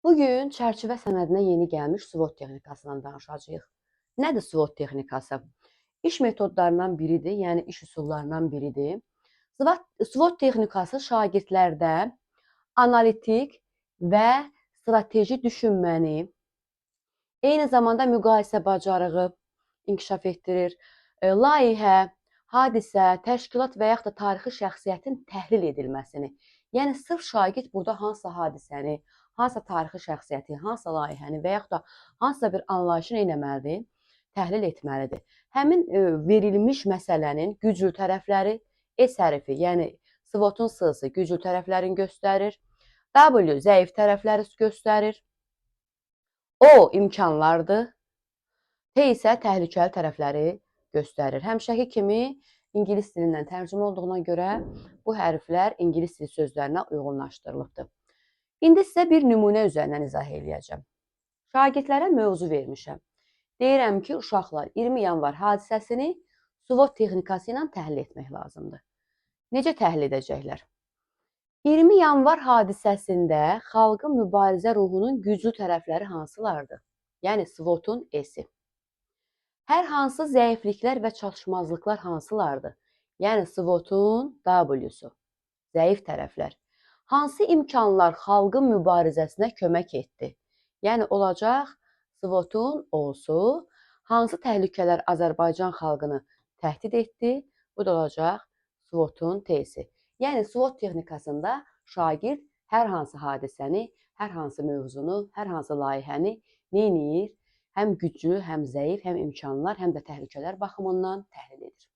Bugün çərçivə sənədinə yeni gəlmiş SWOT texnikasından danışacağıq. Nədir SWOT texnikası? İş metodlarından biridir, yəni iş üsullarından biridir. SWOT texnikası şagirdlərdə analitik və strateji düşünməni, eyni zamanda müqayisə bacarığı inkişaf etdirir. Layihə, hadisə, təşkilat və yaxud da tarixi şəxsiyyətin təhlil edilməsini. Yəni sırf şagird burada hansısa hadisəni, hansısa tarixi şəxsiyyəti, hansısa layihəni və yaxud da hansısa bir anlayışı nə etməlidir? Təhlil etməlidir. Həmin verilmiş məsələnin güclü tərəfləri, S hərfi, yəni SWOT-un S-sı güclü tərəflərini göstərir. W zəif tərəfləri göstərir. O imkanlardır. T isə təhlükəli tərəfləri göstərir. Həmişəki kimi ingilis dilindən tərcümə olduğuna görə bu hərflər ingilis dili sözlərinə uyğunlaşdırılıbdır. İndi sizə bir nümunə üzərindən izah edəcəm. Şagirdlərə mövzu vermişəm. Deyirəm ki, uşaqlar 20 yanvar hadisəsini SWOT texnikası ilə təhlil etmək lazımdır. Necə təhlil edəcəklər? 20 yanvar hadisəsində xalqın mübarizə ruhunun güclü tərəfləri hansılardır? Yəni SWOT-un S-i. Hər hansı zəifliklər və çatışmazlıqlar hansılardır? Yəni SWOT-un W-su. Zəif tərəflər. Hansı imkanlar xalqın mübarizəsinə kömək etdi? Yəni olacaq SWOT-un O-su. Hansı təhlükələr Azərbaycan xalqını təhdid etdi? Bu da olacaq SWOT-un T-si. Yəni SWOT texnikasında şagird hər hansı hadisəni, hər hansı mövzunu, hər hansı layihəni nə edir? Həm güclü, həm zəif, həm imkanlar, həm də təhlükələr baxımından təhlil edir.